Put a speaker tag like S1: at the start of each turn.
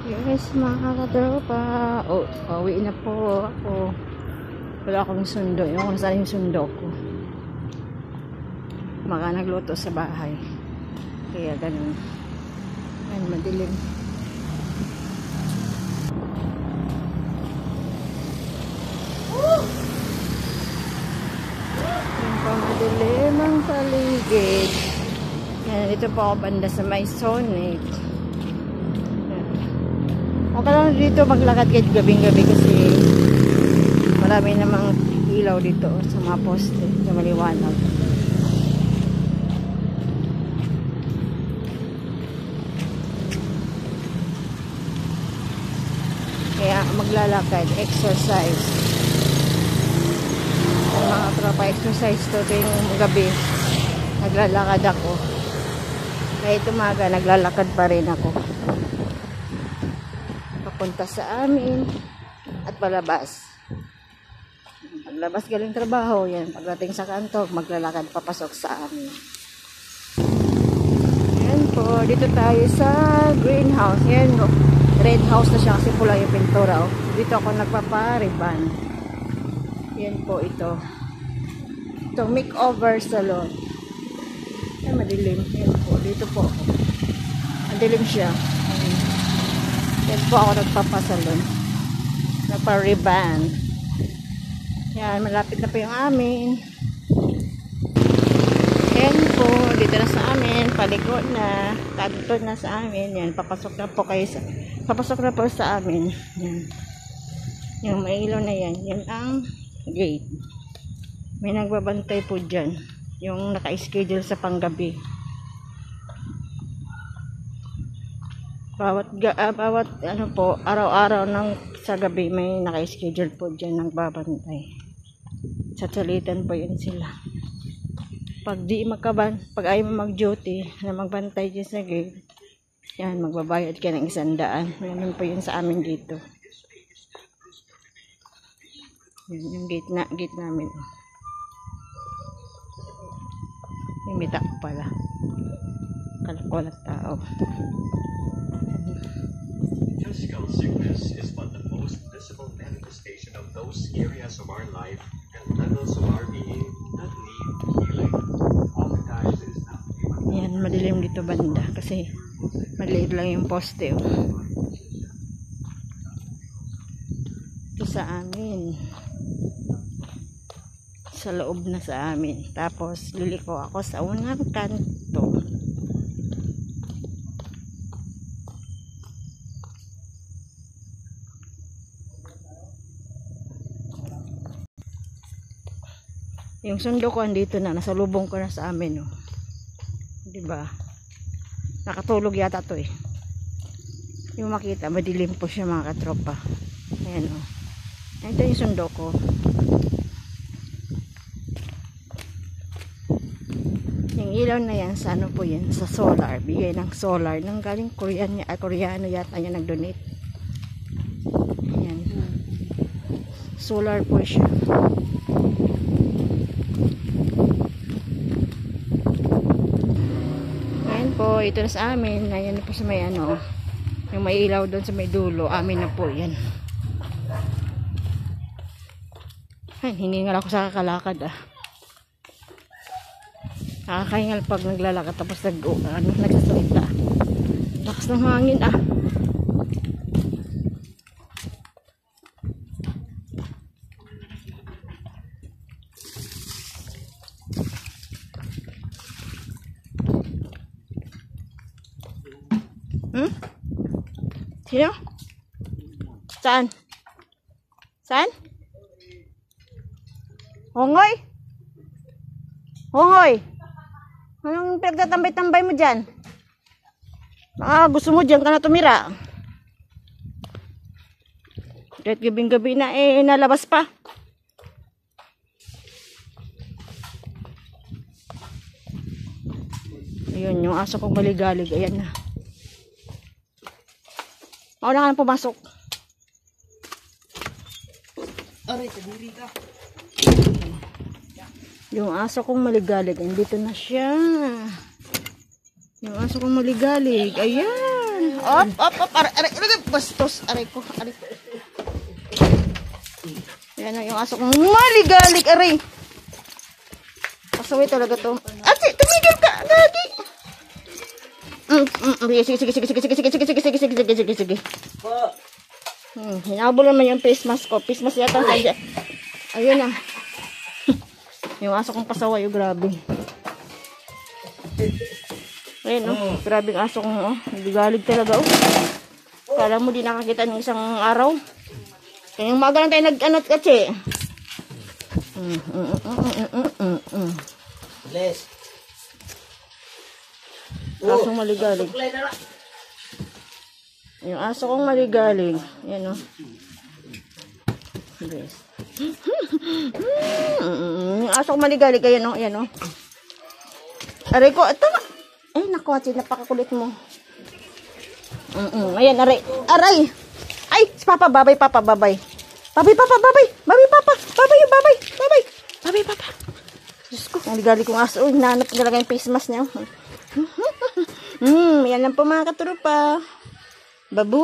S1: Yes, mga katropa. Pauwi na po ako. Wala akong sundo. Yung kung saan yung sundo ko. Baka nagluto sa bahay. Kaya ganun. Ayan, madilim. Yung pa madilim ang paligid. Yan, dito po ako banda sa may Sonic. Okay lang dito maglakad kahit gabing-gabi kasi marami namang ilaw dito sa mga poste na maliwanag. Kaya maglalakad, exercise. Ang mga tropa exercise to yung gabi. Naglalakad ako. Kahit umaga, naglalakad pa rin ako. Papunta sa amin at palabas. Paglabas galing trabaho, yan. Pagdating sa kanto, maglalakad papasok sa amin. Yan po, dito tayo sa greenhouse. Yan, no? Red house na siya kasi pula yung pintura. Oh. Dito ako nagpapariban. Yan po ito. Ito, makeover salon. Yan, madilim. Yan po, dito po. Madilim siya. Yan po ako nagpapasalon. Nagpa-riban. Yan, malapit na po yung amin. Yan po, dito na sa amin. Paliko na. Kanto na sa amin. Yan, papasok na po kayo sa... Papasok na po sa amin. Yan. Yung mailaw na yan. Yan ang gate. May nagbabantay po dyan. Yung naka-schedule sa panggabi. Bawat ano po, araw-araw ng sa gabi may naka-schedule po dyan ng babantay. Sasalitan po yun sila. Pag ayaw mo mag-duty na magbantay dyan sa gate, yan, magbabayad ka ng 100. Yan po yun sa amin dito. Yan, yung gate namin. Yung may tao pala. Walang tao.
S2: Physical sickness is but the most visible manifestation of those areas of our life and levels of our being that need healing. Oftentimes it is not.
S1: Yan, madilim dito banda kasi maliit lang yung poste. Oh. Ito sa amin. Sa loob na sa amin. Tapos liliko ako sa unang kanto. Yung sundo ko andito na, nasa lubong ko na sa amin, oh. 'Di ba? Nakatulog yata 'to eh. Yung makita, madilim po siya mga katropa. Ayan, oh. Ito yung sundo ko. Yung ilaw na yan, sa ano po yan? Sa solar. Bigay ng solar. Nang galing Koreano yata yan nag-donate. Ayan. Solar po siya. Po, ito na sa amin. Ayan na po sa may ano, yung may ilaw doon sa may dulo, amin na po yan. Ay, hiningal ako sa kakalakad ah. Nakakahingal pag naglalakad tapos nagsasalita. Lakas ng hangin ah. Sino? Saan? Saan? Hongoy? Hongoy? Anong pinagtatambay-tambay mo dyan? Gusto mo dyan ka na tumira. Kahit gabing-gabi na nalabas pa. Ayun, yung aso kong maligalig. Ayan na. Ako na ka nang pumasok. Aray, kadiri ka. Yung aso kong maligalig, andito na siya. Yung aso kong maligalig, ayan. Op. Aray. Bastos. Aray ko. Yan yung aso kong maligalig. Aray. Pasaway talaga to. Ate, tumigil ka. Gagi. Sige. Hinabol naman yung face mask ko. Face mask yata. Ayun na. Yung aso kong pasaway. Grabe. Ayun, grabing aso kong, naligalig talaga, Kala mo di nakakita ng isang araw. Kaya yung maga lang tayo nag-anot kasi.
S3: Bless.
S1: Asong maligalig. Yung aso kong maligalig. Yan, Bless. Yung aso kong maligalig. Ayan, Ayan, Aray ko, tama. Ay, naku, napakakulit mo. Ayan, aray. Ay, si Papa, babay. Babay, Papa. Diyos ko, ang ligali kong aso. Hinahanap ko talaga yung face mask niya. Yan lang po mga katurupa. Babu.